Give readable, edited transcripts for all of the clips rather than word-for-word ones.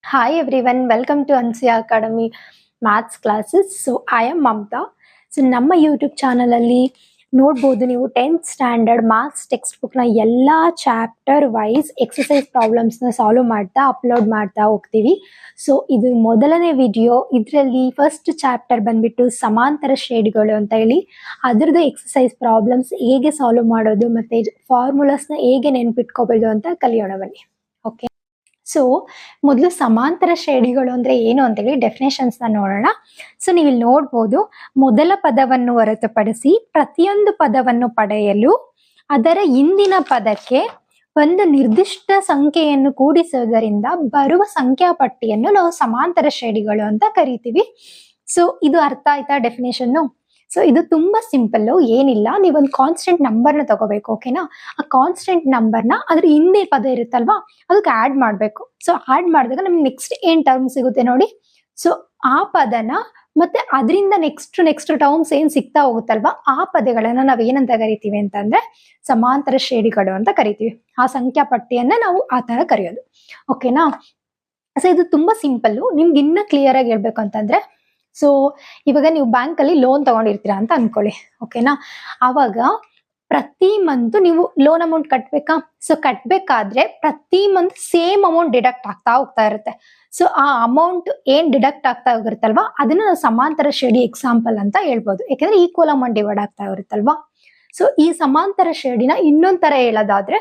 Hi everyone, welcome to Ansia Academy Maths classes. So I am Mamta. So ನಮ್ಮ YouTube ಚಾನಲಲ್ಲಿ ನೋಡ್ಬೋದು ನೀವು 10th standard marks text ಬುಕ್ನ ಎಲ್ಲ ಚಾಪ್ಟರ್ ವೈಸ್ ಎಕ್ಸಸೈಸ್ ಪ್ರಾಬ್ಲಮ್ಸ್ನ ಸಾಲ್ವ್ ಮಾಡ್ತಾ upload ಮಾಡ್ತಾ ಹೋಗ್ತೀವಿ. ಸೊ ಇದು ಮೊದಲನೇ ವಿಡಿಯೋ. ಇದರಲ್ಲಿ ಫಸ್ಟ್ ಚಾಪ್ಟರ್ ಬಂದ್ಬಿಟ್ಟು ಸಮಾಂತರ ಶ್ರೇಣಿಗಳು ಅಂತ ಹೇಳಿ ಅದರದ್ದು ಎಕ್ಸಸೈಸ್ ಪ್ರಾಬ್ಲಮ್ಸ್ ಹೇಗೆ ಸಾಲ್ವ್ ಮಾಡೋದು ಮತ್ತೆ ಫಾರ್ಮುಲಾಸ್ನ ಹೇಗೆ ನೆನ್ಪಿಟ್ಕೋಬೋದು ಅಂತ ಕಲಿಯೋಣ ಬನ್ನಿ. ಓಕೆ, ಸೊ ಮೊದಲು ಸಮಾಂತರ ಶ್ರೇಣಿಗಳು ಅಂದ್ರೆ ಏನು ಅಂತೇಳಿ ಡೆಫಿನೇಷನ್ಸ್ ನ ನೋಡೋಣ. ಸೊ ನೀವು ಇಲ್ಲಿ ನೋಡ್ಬೋದು, ಮೊದಲ ಪದವನ್ನು ಹೊರತುಪಡಿಸಿ ಪ್ರತಿಯೊಂದು ಪದವನ್ನು ಪಡೆಯಲು ಅದರ ಹಿಂದಿನ ಪದಕ್ಕೆ ಒಂದು ನಿರ್ದಿಷ್ಟ ಸಂಖ್ಯೆಯನ್ನು ಕೂಡಿಸುವುದರಿಂದ ಬರುವ ಸಂಖ್ಯಾ ಪಟ್ಟಿಯನ್ನು ನಾವು ಸಮಾಂತರ ಶ್ರೇಣಿಗಳು ಅಂತ ಕರಿತೀವಿ. ಸೊ ಇದು ಅರ್ಥ ಆಯ್ತಾ ಡೆಫಿನೇಷನ್? ಸೊ ಇದು ತುಂಬಾ ಸಿಂಪಲ್, ಏನಿಲ್ಲ, ನೀವೊಂದು ಕಾನ್ಸ್ಟೆಂಟ್ ನಂಬರ್ನ ತಗೋಬೇಕು. ಓಕೆನಾ? ಆ ಕಾನ್ಸ್ಟೆಂಟ್ ನಂಬರ್ನ ಅದ್ರ ಹಿಂದೆ ಪದ ಇರುತ್ತಲ್ವಾ ಅದಕ್ಕೆ ಆಡ್ ಮಾಡ್ಬೇಕು. ಸೊ ಆಡ್ ಮಾಡಿದಾಗ ನಮ್ಗೆ ನೆಕ್ಸ್ಟ್ ಏನ್ ಟರ್ಮ್ ಸಿಗುತ್ತೆ ನೋಡಿ. ಸೊ ಆ ಪದನ ಮತ್ತೆ ಅದರಿಂದ ನೆಕ್ಸ್ಟ್ ಟರ್ಮ್ಸ್ ಏನ್ ಸಿಗ್ತಾ ಹೋಗುತ್ತಲ್ವಾ ಆ ಪದಗಳನ್ನ ನಾವ್ ಏನಂತ ಕರಿತೀವಿ ಅಂತಂದ್ರೆ ಸಮಾಂತರ ಶ್ರೇಣಿಗಳು ಅಂತ ಕರಿತೀವಿ. ಆ ಸಂಖ್ಯಾ ಪಟ್ಟಿಯನ್ನ ನಾವು ಆ ತರ ಕರೆಯೋದು. ಓಕೆನಾ? ಸೊ ಇದು ತುಂಬಾ ಸಿಂಪಲ್. ನಿಮ್ಗೆ ಇನ್ನ ಕ್ಲಿಯರ್ ಆಗಿ ಹೇಳ್ಬೇಕು ಅಂತಂದ್ರೆ, ಸೊ ಇವಾಗ ನೀವು ಬ್ಯಾಂಕ್ ಅಲ್ಲಿ ಲೋನ್ ತಗೊಂಡಿರ್ತೀರಾ ಅಂತ ಅನ್ಕೊಳ್ಳಿ. ಓಕೆನಾ? ಅವಾಗ ಪ್ರತಿ ಮಂತ್ ನೀವು ಲೋನ್ ಅಮೌಂಟ್ ಕಟ್ಬೇಕಾ? ಸೊ ಕಟ್ಬೇಕಾದ್ರೆ ಪ್ರತಿ ಮಂತ್ ಸೇಮ್ ಅಮೌಂಟ್ ಡಿಡಕ್ಟ್ ಆಗ್ತಾ ಹೋಗ್ತಾ ಇರುತ್ತೆ. ಸೊ ಆ ಅಮೌಂಟ್ ಏನ್ ಡಿಡಕ್ಟ್ ಆಗ್ತಾ ಹೋಗಿರುತ್ತಲ್ವಾ ಅದನ್ನ ನಾವು ಸಮಾಂತರ ಶ್ರೇಣಿ ಎಕ್ಸಾಂಪಲ್ ಅಂತ ಹೇಳ್ಬೋದು. ಯಾಕಂದ್ರೆ ಈಕ್ವಲ್ ಅಮೌಂಟ್ ಡಿವೈಡ್ ಆಗ್ತಾ ಇರುತ್ತಲ್ವಾ. ಸೊ ಈ ಸಮಾಂತರ ಶ್ರೇಣಿನ ಇನ್ನೊಂದ್ ತರ ಹೇಳೋದಾದ್ರೆ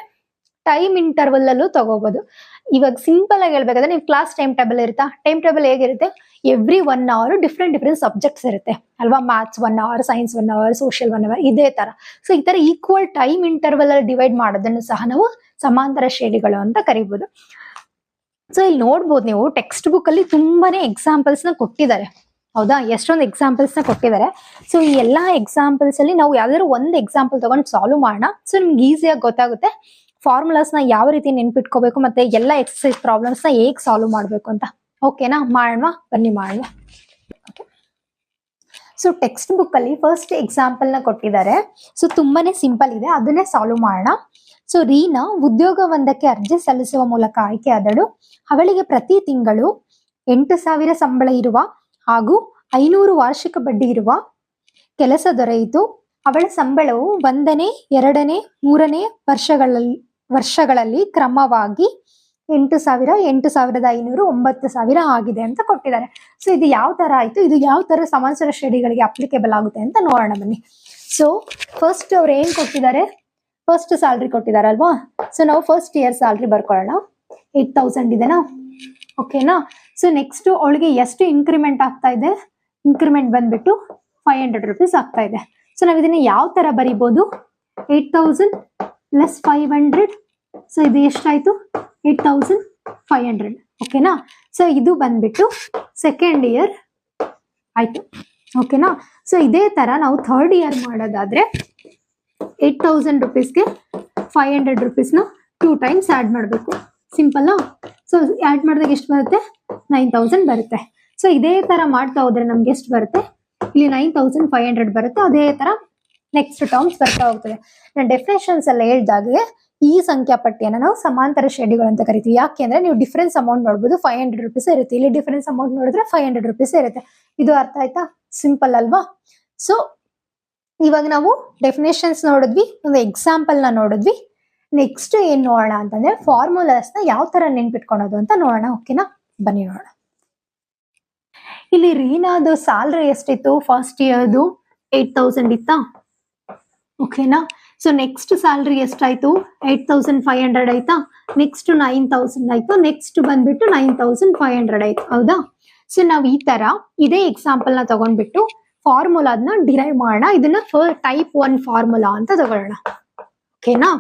ಟೈಮ್ ಇಂಟರ್ವಲ್ ಅಲ್ಲೂ ತಗೋಬಹುದು. ಇವಾಗ ಸಿಂಪಲ್ ಆಗಿ ಹೇಳ್ಬೇಕಾದ್ರೆ ನೀವು ಕ್ಲಾಸ್ ಟೈಮ್ ಟೇಬಲ್ ಇರುತ್ತಾ? ಟೈಮ್ ಟೇಬಲ್ ಹೇಗಿರುತ್ತೆ? ಎವ್ರಿ 1 hour ಡಿಫ್ರೆಂಟ್ ಸಬ್ಜೆಕ್ಟ್ಸ್ ಇರುತ್ತೆ ಅಲ್ವಾ? Maths 1 hour, science 1 hour, social 1 hour, ಇದೇ ತರ. ಸೊ ಈ ತರ ಈಕ್ವಲ್ ಟೈಮ್ ಇಂಟರ್ವಲ್ ಅಲ್ಲಿ ಡಿವೈಡ್ ಮಾಡೋದನ್ನು ಸಹ ನಾವು ಸಮಾಂತರ ಶ್ರೇಣಿಗಳು ಅಂತ ಕರಿಬಹುದು. ಸೊ ಇಲ್ಲಿ ನೋಡ್ಬೋದು ನೀವು ಟೆಕ್ಸ್ಟ್ ಬುಕ್ ಅಲ್ಲಿ ತುಂಬಾನೇ ಎಕ್ಸಾಂಪಲ್ಸ್ ನ ಕೊಟ್ಟಿದ್ದಾರೆ. ಹೌದಾ? ಎಷ್ಟೊಂದು ಎಕ್ಸಾಂಪಲ್ಸ್ ನ ಕೊಟ್ಟಿದ್ದಾರೆ. ಸೊ ಈ ಎಲ್ಲಾ ಎಕ್ಸಾಂಪಲ್ಸ್ ಅಲ್ಲಿ ನಾವು ಯಾವ್ದಾದ್ರು ಒಂದು ಎಕ್ಸಾಂಪಲ್ ತಗೊಂಡು ಸಾಲ್ವ್ ಮಾಡೋಣ. ಸೊ ನಿಮ್ಗೆ ಈಸಿಯಾಗಿ ಗೊತ್ತಾಗುತ್ತೆ ಫಾರ್ಮುಲಾಸ್ನ ಯಾವ ರೀತಿ ನೆನ್ಪಿಟ್ಕೋಬೇಕು ಮತ್ತೆ ಎಲ್ಲ ಎಕ್ಸಸೈಸ್ ಪ್ರಾಬ್ಲಮ್ಸ್ನ ಹೇಗೆ ಸಾಲ್ವ್ ಮಾಡಬೇಕು ಅಂತ. ಓಕೆನಾ? ಮಾಡೋಣ ಬನ್ನಿ ಮಾಡೋಣ. ಸೊ ಟೆಕ್ಸ್ಟ್ ಬುಕ್ ಅಲ್ಲಿ ಫಸ್ಟ್ ಎಕ್ಸಾಂಪಲ್ ನ ಕೊಟ್ಟಿದ್ದಾರೆ. ಸೊ ತುಂಬಾನೇ ಸಿಂಪಲ್ ಇದೆ, ಅದನ್ನೇ ಸಾಲ್ವ್ ಮಾಡೋಣ. ಸೊ ರೀನಾ ಉದ್ಯೋಗವೊಂದಕ್ಕೆ ಅರ್ಜಿ ಸಲ್ಲಿಸುವ ಮೂಲಕ ಆಯ್ಕೆಯಾದಳು. ಅವಳಿಗೆ ಪ್ರತಿ ತಿಂಗಳು 8,000 ಸಂಬಳ ಇರುವ ಹಾಗೂ 500 ವಾರ್ಷಿಕ ಬಡ್ಡಿ ಇರುವ ಕೆಲಸ ದೊರೆಯಿತು. ಅವಳ ಸಂಬಳವು 1ನೇ, 2ನೇ, 3ನೇ ವರ್ಷಗಳಲ್ಲಿ ಕ್ರಮವಾಗಿ 8,000, 8,500, 9,000 ಆಗಿದೆ ಅಂತ ಕೊಟ್ಟಿದ್ದಾರೆ. ಸೊ ಇದು ಯಾವ ತರ ಆಯ್ತು, ಇದು ಯಾವ ತರ ಸಮಾಂತರ ಶ್ರೇಣಿಗಳಿಗೆ ಅಪ್ಲಿಕೇಬಲ್ ಆಗುತ್ತೆ ಅಂತ ನೋಡೋಣ ಬನ್ನಿ. ಸೊ ಫಸ್ಟ್ ಅವ್ರು ಏನ್ ಕೊಟ್ಟಿದ್ದಾರೆ? ಫಸ್ಟ್ ಸ್ಯಾಲ್ರಿ ಕೊಟ್ಟಿದ್ದಾರೆ ಅಲ್ವಾ? ಸೊ ನಾವು ಫಸ್ಟ್ ಇಯರ್ ಸ್ಯಾಲ್ರಿ ಬರ್ಕೊಳ್ಳೋಣ. 8,000 ಇದೆನಾ? ಓಕೆನಾ? ಸೊ ನೆಕ್ಸ್ಟ್ ಅವಳಿಗೆ ಎಷ್ಟು ಇನ್ಕ್ರಿಮೆಂಟ್ ಆಗ್ತಾ ಇದೆ? ಇನ್ಕ್ರಿಮೆಂಟ್ ಬಂದ್ಬಿಟ್ಟು 500 rupees ಆಗ್ತಾ ಇದೆ. ಸೊ ನಾವ್ ಇದನ್ನ ಯಾವ ತರ ಬರಿಬಹುದು? 8,000 + 500. ಸೊ ಇದು ಎಷ್ಟಾಯ್ತು? 8,500. ಓಕೆನಾ? ಸೊ ಇದು ಬಂದ್ಬಿಟ್ಟು ಸೆಕೆಂಡ್ ಇಯರ್ ಆಯ್ತು. ಓಕೆನಾ? ಸೊ ಇದೇ ತರ ನಾವು ಥರ್ಡ್ ಇಯರ್ ಮಾಡೋದಾದ್ರೆ 8,000 rupeesಗೆ 500 rupeesನ 2 times ಆಡ್ ಮಾಡಬೇಕು. ಸಿಂಪಲ್. ಸೊ ಆಡ್ ಮಾಡಿದಾಗ ಎಷ್ಟು ಬರುತ್ತೆ? 9,000 ಬರುತ್ತೆ. ಸೊ ಇದೇ ತರ ಮಾಡ್ತಾ ಹೋದ್ರೆ ನಮ್ಗೆ ಎಷ್ಟು ಬರುತ್ತೆ? ಇಲ್ಲಿ 9,500 ಬರುತ್ತೆ. ಅದೇ ತರ ನೆಕ್ಸ್ಟ್ ಟರ್ಮ್ಸ್ ಬರ್ತಾ ಹೋಗ್ತದೆ. ನಾನು ಡೆಫಿನೇಷನ್ಸ್ ಎಲ್ಲ ಹೇಳ್ದಾಗೆ ಈ ಸಂಖ್ಯಾ ಪಟ್ಟಿಯನ್ನು ನಾವು ಸಮಾಂತರ ಶ್ರೇಣಿಗಳು ಅಂತ ಕರಿತೀವಿ. ಯಾಕೆಂದ್ರೆ ನೀವು ಡಿಫರೆನ್ಸ್ ಅಮೌಂಟ್ ನೋಡ್ಬೋದು, 500 rupees ಇರುತ್ತೆ. ಇಲ್ಲಿ ಡಿಫರೆನ್ಸ್ ಅಮೌಂಟ್ ನೋಡಿದ್ರೆ 500 rupees ಇರುತ್ತೆ. ಇದು ಅರ್ಥ ಆಯ್ತಾ? ಸಿಂಪಲ್ ಅಲ್ವಾ? ಸೊ ಇವಾಗ ನಾವು ಡೆಫಿನೇಷನ್ಸ್ ನೋಡಿದ್ವಿ, ಒಂದು ಎಕ್ಸಾಂಪಲ್ ನ ನೋಡಿದ್ವಿ. ನೆಕ್ಸ್ಟ್ ಏನ್ ನೋಡೋಣ ಅಂತಂದ್ರೆ ಫಾರ್ಮುಲಾಸ್ನ ಯಾವ ತರ ನೆನ್ಪಿಟ್ಕೊಳೋದು ಅಂತ ನೋಡೋಣ. ಓಕೆನಾ? ಬನ್ನಿ ನೋಡೋಣ. ಇಲ್ಲಿ ರೀನಾದು ಸ್ಯಾಲ್ರಿ ಎಷ್ಟಿತ್ತು? ಫಸ್ಟ್ ಇಯರ್ದು 8,000 ಇತ್ತಾ? ಓಕೆನಾ? ಸೊ ನೆಕ್ಸ್ಟ್ ಸ್ಯಾಲ್ರಿ ಎಷ್ಟಾಯ್ತು? 8,500 ಆಯ್ತಾ? ನೆಕ್ಸ್ಟ್ 9,000 ಆಯ್ತು. ನೆಕ್ಸ್ಟ್ ಬಂದ್ಬಿಟ್ಟು 9,500 ಆಯ್ತು. ಹೌದಾ? ಸೊ ನಾವ್ ಈ ತರ ಇದೇ ಎಕ್ಸಾಂಪಲ್ ನ ತಗೊಂಡ್ಬಿಟ್ಟು ಫಾರ್ಮುಲಾದ್ನ ಡಿರೈವ್ ಮಾಡೋಣ. ಇದನ್ನ ಟೈಪ್ 1 ಫಾರ್ಮುಲಾ ಅಂತ ತಗೊಳ್ಳೋಣ. ಓಕೆನಾ?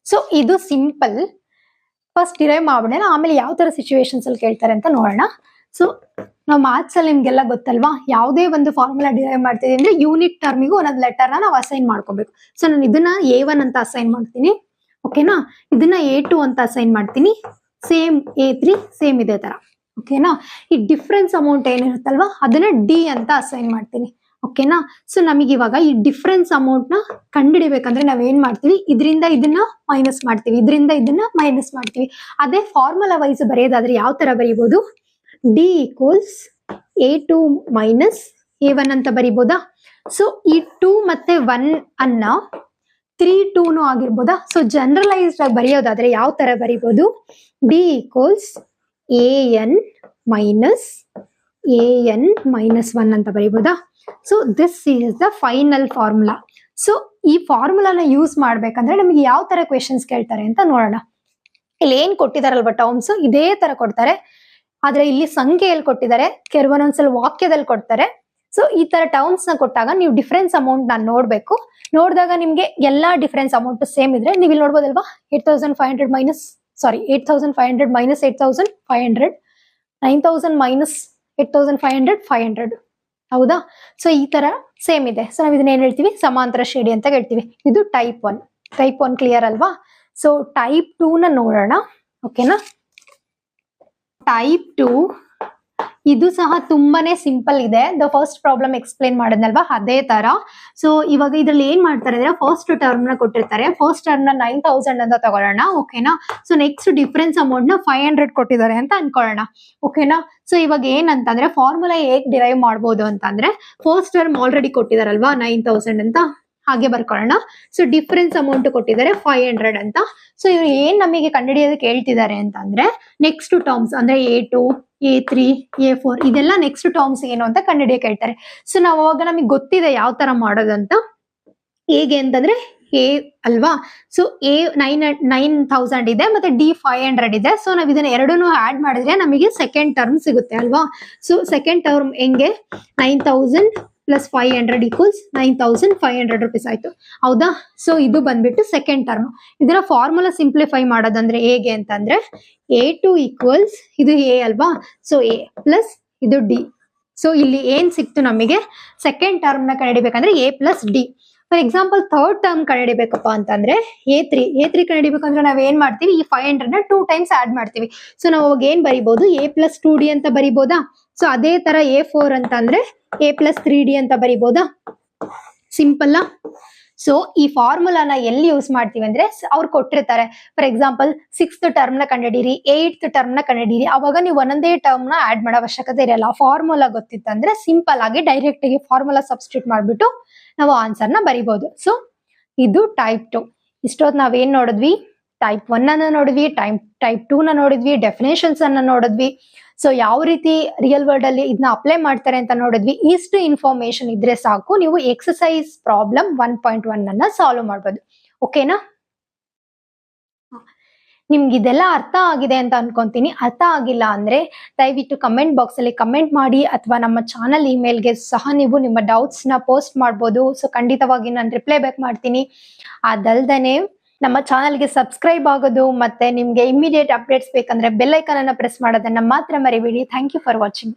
ಸೊ ಇದು ಸಿಂಪಲ್. ಫಸ್ಟ್ ಡಿರೈವ್ ಮಾಡೋಣ, ಆಮೇಲೆ ಯಾವ ತರ ಸಿಚುವೇಶನ್ಸ್ ಅಲ್ಲಿ ಕೇಳ್ತಾರೆ ಅಂತ ನೋಡೋಣ. ಸೊ ನಾವು ಮ್ಯಾಥ್ಸ್ ಅಲ್ಲಿ ನಿಮ್ಗೆಲ್ಲ ಗೊತ್ತಲ್ವಾ, ಯಾವುದೇ ಒಂದು ಫಾರ್ಮುಲಾ ಡಿರೈವ್ ಮಾಡ್ತೀವಿ ಅಂದ್ರೆ ಯೂನಿಟ್ ಟರ್ಮಿಗೂ ಒಂದೊಂದು ಲೆಟರ್ನ ನಾವು ಅಸೈನ್ ಮಾಡ್ಕೋಬೇಕು. ಸೊ ನಾನು ಇದನ್ನ A1 ಅಂತ ಅಸೈನ್ ಮಾಡ್ತೀನಿ. ಓಕೆನಾ? ಇದನ್ನ A2 ಅಂತ ಅಸೈನ್ ಮಾಡ್ತೀನಿ. ಸೇಮ್ A3 ಸೇಮ್ ಇದೇ ತರ. ಓಕೆನಾ? ಈ ಡಿಫ್ರೆನ್ಸ್ ಅಮೌಂಟ್ ಏನಿರುತ್ತಲ್ವಾ ಅದನ್ನ D ಅಂತ ಅಸೈನ್ ಮಾಡ್ತೀನಿ. ಓಕೆನಾ. ಸೊ ನಮಗೆ ಇವಾಗ ಈ ಡಿಫ್ರೆನ್ಸ್ ಅಮೌಂಟ್ ನ ಕಂಡುಹಿಡಿಬೇಕಂದ್ರೆ ನಾವೇನ್ ಮಾಡ್ತೀವಿ, ಇದರಿಂದ ಇದನ್ನ ಮೈನಸ್ ಮಾಡ್ತೀವಿ, ಇದರಿಂದ ಇದನ್ನ ಮೈನಸ್ ಮಾಡ್ತೀವಿ. ಅದೇ ಫಾರ್ಮುಲಾ ವೈಸ್ ಬರೆಯೋದಾದ್ರೆ ಯಾವ ತರ ಬರೀಬಹುದು, D equals A2 minus A1 ಅಂತ ಬರೀಬೋದಾ. ಸೊ ಈ 2 ಮತ್ತೆ 1 ಅನ್ನ 3 2 ಆಗಿರ್ಬೋದಾ. ಸೊ ಜನರಲೈಸ್ಡ್ ಆಗಿ ಬರೆಯೋದಾದ್ರೆ ಯಾವ ತರ ಬರೀಬಹುದು, D equals AN minus AN minus 1 ಅಂತ ಬರೀಬೋದಾ. So this is the final formula. So ಈ ಫಾರ್ಮುಲಾನ ಯೂಸ್ ಮಾಡ್ಬೇಕಂದ್ರೆ ನಮಗೆ ಯಾವ ತರ ಕ್ವೆಶನ್ಸ್ ಕೇಳ್ತಾರೆ ಅಂತ ನೋಡೋಣ. ಇಲ್ಲಿ ಏನ್ ಕೊಟ್ಟಿದಾರಲ್ವಾ ಟರ್ಮ್ಸ್ ಇದೇ ತರ ಕೊಡ್ತಾರೆ, ಆದ್ರೆ ಇಲ್ಲಿ ಸಂಖ್ಯೆಯಲ್ಲಿ ಕೊಟ್ಟಿದ್ದಾರೆ, ಕೆಲವೊಂದ್ಸಲ ವಾಕ್ಯದಲ್ಲಿ ಕೊಡ್ತಾರೆ. ಸೊ ಈ ತರ ಟರ್ಮ್ಸ್ ನ ಕೊಟ್ಟಾಗ ನೀವು ಡಿಫರೆನ್ಸ್ ಅಮೌಂಟ್ ನಾನು ನೋಡ್ಬೇಕು. ನೋಡಿದಾಗ ನಿಮ್ಗೆ ಎಲ್ಲಾ ಡಿಫರೆನ್ಸ್ ಅಮೌಂಟ್ ಸೇಮ್ ಇದ್ರೆ ನೀವು ಇಲ್ಲಿ ನೋಡ್ಬೋದಲ್ವಾ, 8500 ಮೈನಸ್ 8500 ಮೈನಸ್ 8500, 9000 ಮೈನಸ್ 8500, 500 ಹೌದಾ. ಸೊ ಈ ತರ ಸೇಮ್ ಇದೆ. ಸೊ ನಾವ್ ಇದನ್ನ ಏನ್ ಹೇಳ್ತೀವಿ, ಸಮಾಂತರ ಶ್ರೇಣಿ ಅಂತ ಹೇಳ್ತೀವಿ. ಇದು ಟೈಪ್ 1. ಟೈಪ್ 1 ಕ್ಲಿಯರ್ ಅಲ್ವಾ. ಸೊ ಟೈಪ್ 2 ನ ನೋಡೋಣ. ಓಕೆನಾ. ಟೈಪ್ 2 ಇದು ಸಹ ತುಂಬಾನೇ ಸಿಂಪಲ್ ಇದೆ. ದ ಫಸ್ಟ್ ಪ್ರಾಬ್ಲಮ್ ಎಕ್ಸ್ಪ್ಲೈನ್ ಮಾಡಿದ್ನಲ್ವಾ ಅದೇ ತರ. ಸೊ ಇವಾಗ ಇದ್ರಲ್ಲಿ ಏನ್ ಮಾಡ್ತಾರೆ ಅಂದ್ರೆ ಫಸ್ಟ್ ಟರ್ಮ್ ನ ಕೊಟ್ಟಿರ್ತಾರೆ. ಫಸ್ಟ್ ಟರ್ಮ್ ನ 9000 ಅಂತ ತಗೊಳ್ಳೋಣ. ಓಕೆನಾ. ಸೊ ನೆಕ್ಸ್ಟ್ ಡಿಫರೆನ್ಸ್ ಅಮೌಂಟ್ ನ 500 ಕೊಟ್ಟಿದ್ದಾರೆ ಅಂತ ಅನ್ಕೊಳ್ಳೋಣ. ಓಕೆನಾ. ಸೊ ಇವಾಗ ಏನಂತಂದ್ರೆ ಫಾರ್ಮುಲಾ ಹೇಗ್ ಡಿರೈವ್ ಮಾಡ್ಬೋದು ಅಂತಂದ್ರೆ, ಫಸ್ಟ್ ಟರ್ಮ್ ಆಲ್ರೆಡಿ ಕೊಟ್ಟಿದಾರಲ್ವಾ 9000 ಅಂತ, ಹಾಗೆ ಬರ್ಕೊಳ್ಳೋಣ. ಸೊ ಡಿಫರೆನ್ಸ್ ಅಮೌಂಟ್ ಕೊಟ್ಟಿದ್ದಾರೆ 500 ಅಂತ. ಸೊ ಇವ್ರು ಏನ್ ನಮಗೆ ಕಂಡುಹಿಡಿಯೋದಕ್ಕೆ ಹೇಳ್ತಿದ್ದಾರೆ ಅಂತಂದ್ರೆ, ನೆಕ್ಸ್ಟ್ ಟರ್ಮ್ಸ್ ಅಂದ್ರೆ A2, A3, A4 ಇದೆಲ್ಲ ನೆಕ್ಸ್ಟ್ ಟರ್ಮ್ಸ್ ಏನು ಅಂತ ಕಂಡುಹಿಡಿಯಕ್ಕೆ ಹೇಳ್ತಾರೆ. ಸೊ ನಾವು ಅವಾಗ ನಮಗೆ ಗೊತ್ತಿದೆ ಯಾವ ತರ ಮಾಡೋದಂತ. ಹೇಗೆ ಅಂತಂದ್ರೆ A ಅಲ್ವಾ. ಸೊ A 9000 ಇದೆ ಮತ್ತೆ D 500 ಇದೆ. ಸೊ ನಾವ್ ಇದನ್ನ ಎರಡನ್ನೂ ಆಡ್ ಮಾಡಿದ್ರೆ ನಮಗೆ ಸೆಕೆಂಡ್ ಟರ್ಮ್ ಸಿಗುತ್ತೆ ಅಲ್ವಾ. ಸೊ ಸೆಕೆಂಡ್ ಟರ್ಮ್ ಹೆಂಗೆ, 9000 ಪ್ಲಸ್ 500 ಈಕ್ವಲ್ಸ್ 9500 ರುಪೀಸ್ ಆಯ್ತು ಹೌದಾ. ಸೊ ಇದು ಬಂದ್ಬಿಟ್ಟು ಸೆಕೆಂಡ್ ಟರ್ಮ್. ಇದರ ಫಾರ್ಮುಲಾ ಸಿಂಪ್ಲಿಫೈ ಮಾಡೋದಂದ್ರೆ ಹೇಗೆ ಅಂತಂದ್ರೆ, A2 ಈಕ್ವಲ್ಸ್ ಇದು A ಅಲ್ವಾ. ಸೊ A ಪ್ಲಸ್ ಇದು D. ಸೊ ಇಲ್ಲಿ ಏನ್ ಸಿಕ್ತು ನಮಗೆ, ಸೆಕೆಂಡ್ ಟರ್ಮ್ ನ ಕಂಡುಹಿಡಿಬೇಕಂದ್ರೆ A plus D. For example third term ಕಂಡುಹಿಡಿಬೇಕಪ್ಪ ಅಂತಂದ್ರೆ A3 ಕಂಡುಹಿಡಿಬೇಕಂದ್ರೆ ನಾವ್ ಏನ್ ಮಾಡ್ತೀವಿ, ಈ 500 ನ 2 ಟೈಮ್ಸ್ ಆಡ್ ಮಾಡ್ತೀವಿ. ಸೊ ನಾವು ಅವಾಗ ಏನ್ ಬರಿಬಹುದು, A ಪ್ಲಸ್ 2D ಅಂತ ಬರಿಬೋದಾ. ಸೊ ಅದೇ ತರ A4 ಅಂತ ಅಂದ್ರೆ A ಪ್ಲಸ್ 3D ಅಂತ ಬರಿಬೋದಾ. ಸಿಂಪಲ್. ಸೊ ಈ ಫಾರ್ಮುಲಾನ ಎಲ್ಲಿ ಯೂಸ್ ಮಾಡ್ತೀವಿ ಅಂದ್ರೆ, ಅವ್ರು ಕೊಟ್ಟಿರ್ತಾರೆ ಫಾರ್ ಎಕ್ಸಾಂಪಲ್ 6th ಟರ್ಮ್ ನ ಕಂಡುಹಿಡೀರಿ, 8th ಟರ್ಮ್ ನ ಕಂಡುಹಿಡೀರಿ. ಅವಾಗ ನೀವು ಒಂದೊಂದೇ ಟರ್ಮ್ ನ ಆಡ್ ಮಾಡೋ ಅವಶ್ಯಕತೆ ಇರಲ್ಲ. ಫಾರ್ಮುಲಾ ಗೊತ್ತಿತ್ತಂದ್ರೆ ಸಿಂಪಲ್ ಆಗಿ ಡೈರೆಕ್ಟ್ ಆಗಿ ಫಾರ್ಮುಲಾ ಸಬ್ಸ್ಟಿಟ್ಯೂಟ್ ಮಾಡ್ಬಿಟ್ಟು ನಾವು ಆನ್ಸರ್ ನ ಬರಿಬಹುದು. ಸೊ ಇದು ಟೈಪ್ 2. ಇಷ್ಟೊತ್ತು ನಾವೇನ್ ನೋಡಿದ್ವಿ, ಟೈಪ್ 1 ಅನ್ನ ನೋಡಿದ್ವಿ, ಟೈಪ್ 2 ನ ನೋಡಿದ್ವಿ, ಡೆಫಿನೇಷನ್ಸ್ ಅನ್ನ ನೋಡಿದ್ವಿ. ಸೊ ಯಾವ ರೀತಿ ರಿಯಲ್ ವರ್ಲ್ಡ್ ಅಲ್ಲಿ ಇದನ್ನ ಅಪ್ಲೈ ಮಾಡ್ತಾರೆ ಅಂತ ನೋಡಿದ್ವಿ. ಇಷ್ಟು ಇನ್ಫಾರ್ಮೇಶನ್ ಇದ್ರೆ ಸಾಕು, ನೀವು ಎಕ್ಸಸೈಸ್ ಪ್ರಾಬ್ಲಮ್ 1.1 ಅನ್ನ ಸಾಲ್ವ್ ಮಾಡ್ಬೋದು. ಓಕೆನಾ. ನಿಮ್ಗೆ ಇದೆಲ್ಲ ಅರ್ಥ ಆಗಿದೆ ಅಂತ ಅನ್ಕೊಂತೀನಿ. ಅರ್ಥ ಆಗಿಲ್ಲ ಅಂದ್ರೆ ದಯವಿಟ್ಟು ಕಮೆಂಟ್ ಬಾಕ್ಸ್ ಅಲ್ಲಿ ಕಮೆಂಟ್ ಮಾಡಿ, ಅಥವಾ ನಮ್ಮ ಚಾನಲ್ ಇಮೇಲ್ಗೆ ಸಹ ನೀವು ನಿಮ್ಮ ಡೌಟ್ಸ್ ನ ಪೋಸ್ಟ್ ಮಾಡ್ಬೋದು. ಸೊ ಖಂಡಿತವಾಗಿ ನಾನು ರಿಪ್ಲೈ ಬ್ಯಾಕ್ ಮಾಡ್ತೀನಿ. ಅದಲ್ದೇನೆ ನಮ್ಮ ಚಾನಲ್ಗೆ ಸಬ್ಸ್ಕ್ರೈಬ್ ಆಗೋದು ಮತ್ತೆ ನಿಮ್ಗೆ ಇಮಿಡಿಯೇಟ್ ಅಪ್ಡೇಟ್ಸ್ ಬೇಕಂದ್ರೆ ಬೆಲ್ ಐಕಾನ್ ಅನ್ನ ಪ್ರೆಸ್ ಮಾಡೋದನ್ನ ಮಾತ್ರ ಮರಿಬೇಡಿ. Thank you for watching.